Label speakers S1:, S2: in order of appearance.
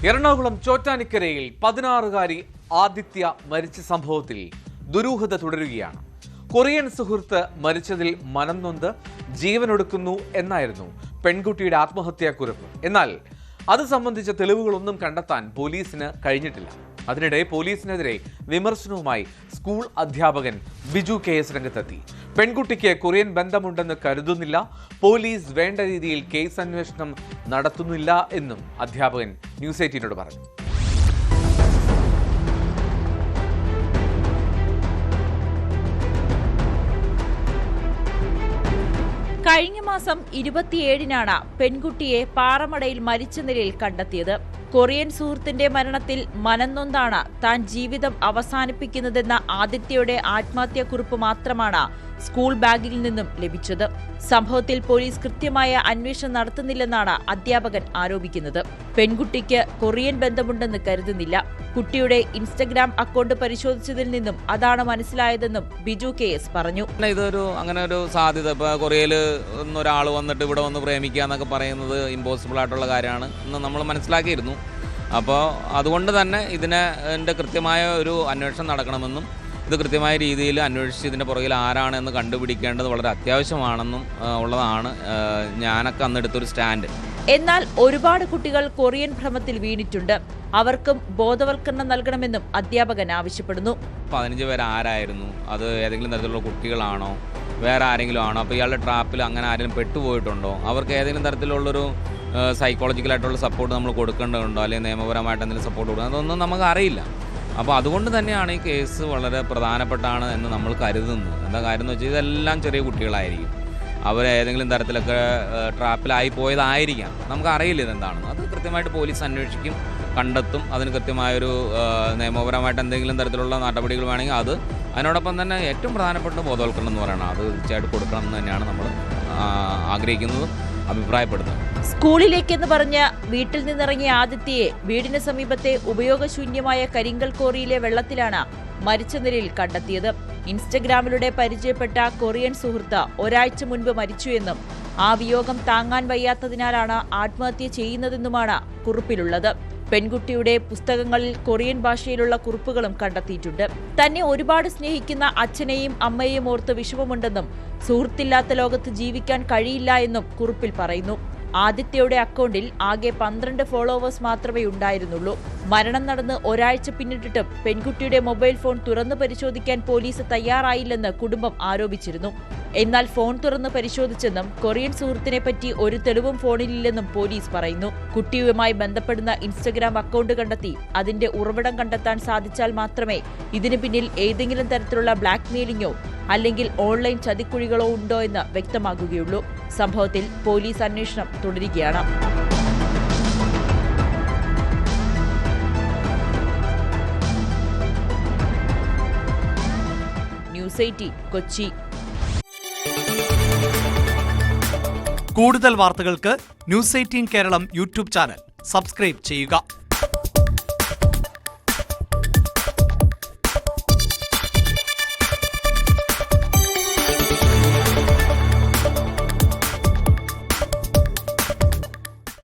S1: എറണാകുളം ചോറ്റാനിക്കരയിൽ 16-കാരി ആദിത്യ മരിച്ച സംഭവത്തിൽ ദുരൂഹത തുടരുകയാണ്. കൊറിയൻ സുഹൃത്ത് മരിച്ചതിൽ മനംനൊന്ത് ജീവനൊടുക്കുന്നു എന്നായിരുന്നു പെൺകുട്ടിയുടെ ആത്മഹത്യാക്കുറിപ്പ്. എന്നാൽ അത് സംബന്ധിച്ച തെളിവുകളൊന്നും കണ്ടെത്താൻ പോലീസിന് കഴിഞ്ഞിട്ടില്ല. അതിനിടെ പോലീസിനെതിരെ വിമർശനവുമായി സ്കൂൾ അധ്യാപകൻ ബിജു KS രംഗത്തെത്തി. പെൺകുട്ടിക്ക് കൊറിയൻ ബന്ധമുണ്ടെന്ന് കരുതുന്നില്ല, പോലീസ് വേണ്ട രീതിയിൽ കേസ് അന്വേഷണം നടത്തുന്നില്ല എന്നും അധ്യാപകൻ ന്യൂസ് 18നോട് പറഞ്ഞു.
S2: കഴിഞ്ഞ മാസം 27-നാണ് പെൺകുട്ടിയെ പാറമടയിൽ മരിച്ച നിലയിൽ കണ്ടെത്തിയത്. കൊറിയൻ സുഹൃത്തിന്റെ മരണത്തിൽ മനംനൊന്താണ് താൻ ജീവിതം അവസാനിപ്പിക്കുന്നതെന്ന ആദിത്യയുടെ ആത്മഹത്യാക്കുറിപ്പ് മാത്രമാണ് സ്കൂൾ ബാഗിൽ നിന്നും ലഭിച്ചത്. സംഭവത്തിൽ പോലീസ് കൃത്യമായ അന്വേഷണം നടത്തുന്നില്ലെന്നാണ് അധ്യാപകൻ ആരോപിക്കുന്നത്. പെൺകുട്ടിക്ക് കൊറിയൻ ബന്ധമുണ്ടെന്ന് കരുതുന്നില്ല. കുട്ടിയുടെ ഇൻസ്റ്റഗ്രാം അക്കൗണ്ട് പരിശോധിച്ചതിൽ നിന്നും അതാണ് മനസ്സിലായതെന്നും ബിജു KS പറഞ്ഞു.
S3: അങ്ങനെ ഒരു സാധ്യത ഇപ്പോൾ കൊറിയയിൽ ഒരാൾ വന്നിട്ട് ഇവിടെ വന്ന് പ്രേമിക്കുക എന്നൊക്കെ പറയുന്നത് ഇമ്പോസിബിൾ ആയിട്ടുള്ള കാര്യമാണ് എന്ന് നമ്മൾ മനസ്സിലാക്കിയിരുന്നു. അപ്പോൾ അതുകൊണ്ട് തന്നെ ഇതിൻ്റെ കൃത്യമായ ഒരു അന്വേഷണം നടക്കണമെന്നും ഇത് കൃത്യമായ രീതിയിൽ അന്വേഷിച്ച് ഇതിൻ്റെ പുറകിൽ ആരാണെന്ന് കണ്ടുപിടിക്കേണ്ടത് വളരെ അത്യാവശ്യമാണെന്നും ഉള്ളതാണ് ഞാനൊക്കെ അന്നെടുത്തൊരു സ്റ്റാൻഡ്.
S2: എന്നാൽ ഒരുപാട് കുട്ടികൾ കൊറിയൻ ഭ്രമത്തിൽ വീണിട്ടുണ്ട്. അവർക്കും ബോധവൽക്കരണം നൽകണമെന്നും അധ്യാപകൻ ആവശ്യപ്പെടുന്നു.
S3: 15 പേർ ആരായിരുന്നു? അത് ഏതെങ്കിലും തരത്തിലുള്ള കുട്ടികളാണോ, വേറെ ആരെങ്കിലും ആണോ? അപ്പോൾ ഇയാളുടെ ട്രാപ്പിൽ അങ്ങനെ ആരെങ്കിലും പെട്ടുപോയിട്ടുണ്ടോ? അവർക്ക് ഏതെങ്കിലും തരത്തിലുള്ളൊരു സൈക്കോളജിക്കലായിട്ടുള്ള സപ്പോർട്ട് നമ്മൾ കൊടുക്കേണ്ടതുണ്ടോ, അല്ലെങ്കിൽ നിയമപരമായിട്ട് എന്തെങ്കിലും സപ്പോർട്ട് കൊടുക്കണം, അതൊന്നും നമുക്ക് അറിയില്ല. അപ്പോൾ അതുകൊണ്ട് തന്നെയാണ് ഈ കേസ് വളരെ പ്രധാനപ്പെട്ടാണ് എന്ന് നമ്മൾ കരുതുന്നത്. എന്താ കാര്യം എന്ന് വെച്ചാൽ ഇതെല്ലാം ചെറിയ കുട്ടികളായിരിക്കും. അവർ ഏതെങ്കിലും തരത്തിലൊക്കെ ട്രാപ്പിലായി പോയതായിരിക്കാം. നമുക്കറിയില്ല ഇതെന്താണെന്ന്. അത് കൃത്യമായിട്ട് പോലീസ് അന്വേഷിക്കും, കണ്ടെത്തും. അതിന് കൃത്യമായൊരു നിയമപരമായിട്ട് എന്തെങ്കിലും തരത്തിലുള്ള നടപടികൾ വേണമെങ്കിൽ അത്, അതിനോടൊപ്പം തന്നെ ഏറ്റവും പ്രധാനപ്പെട്ട ബോധവൽക്കരണം എന്ന് പറയുന്നത് അത് തീർച്ചയായിട്ടും കൊടുക്കണം എന്ന് തന്നെയാണ് നമ്മൾ ആഗ്രഹിക്കുന്നതും അഭിപ്രായപ്പെടുന്നത്.
S2: സ്കൂളിലേക്കെന്ന് പറഞ്ഞ് വീട്ടിൽ നിന്നിറങ്ങിയ ആദിത്യയെ വീടിന് സമീപത്തെ ഉപയോഗശൂന്യമായ കരിങ്കൽ കോറിയിലെ വെള്ളത്തിലാണ് മരിച്ച നിലയിൽ കണ്ടെത്തിയത്. ഇൻസ്റ്റഗ്രാമിലൂടെ പരിചയപ്പെട്ട കൊറിയൻ സുഹൃത്ത് ഒരാഴ്ച മുൻപ് മരിച്ചുവെന്നും ആ വിയോഗം താങ്ങാൻ വയ്യാത്തതിനാലാണ് ആത്മഹത്യ ചെയ്യുന്നതെന്നുമാണ് കുറിപ്പിലുള്ളത്. പെൺകുട്ടിയുടെ പുസ്തകങ്ങളിൽ കൊറിയൻ ഭാഷയിലുള്ള കുറിപ്പുകളും കണ്ടെത്തിയിട്ടുണ്ട്. തന്നെ ഒരുപാട് സ്നേഹിക്കുന്ന അച്ഛനെയും അമ്മയെയും ഓർത്ത് വിഷമമുണ്ടെന്നും സുഹൃത്തില്ലാത്ത ലോകത്ത് ജീവിക്കാൻ കഴിയില്ല എന്നും കുറിപ്പിൽ പറയുന്നു. ആദിത്യയുടെ അക്കൗണ്ടിൽ ആകെ 12 ഫോളോവേഴ്സ് മാത്രമേ ഉണ്ടായിരുന്നുള്ളൂ. മരണം നടന്ന് ഒരാഴ്ച പിന്നിട്ടിട്ടും പെൺകുട്ടിയുടെ മൊബൈൽ ഫോൺ തുറന്നു പരിശോധിക്കാൻ പോലീസ് തയ്യാറായില്ലെന്ന് കുടുംബം ആരോപിച്ചിരുന്നു. എന്നാൽ ഫോൺ തുറന്ന് പരിശോധിച്ചെന്നും കൊറിയൻ സുഹൃത്തിനെ പറ്റി ഒരു തെളിവും ഫോണിലില്ലെന്നും പോലീസ് പറയുന്നു. കുട്ടിയുമായി ബന്ധപ്പെടുന്ന ഇൻസ്റ്റഗ്രാം അക്കൗണ്ട് കണ്ടെത്തി അതിന്റെ ഉറവിടം കണ്ടെത്താൻ സാധിച്ചാൽ മാത്രമേ ഇതിന് പിന്നിൽ ഏതെങ്കിലും തരത്തിലുള്ള ബ്ലാക്ക്മെയിലിംഗോ അല്ലെങ്കിൽ ഓൺലൈൻ ചതിക്കുഴികളോ ഉണ്ടോ എന്ന് വ്യക്തമാകുകയുള്ളൂ. സംഭവത്തിൽ പോലീസ് അന്വേഷണം തുടരുകയാണ്. ന്യൂസ് 18 കൊച്ചി.
S4: കൂടുതൽ വാർത്തകൾക്ക് news 18 Keralam YouTube channel subscribe ചെയ്യുക.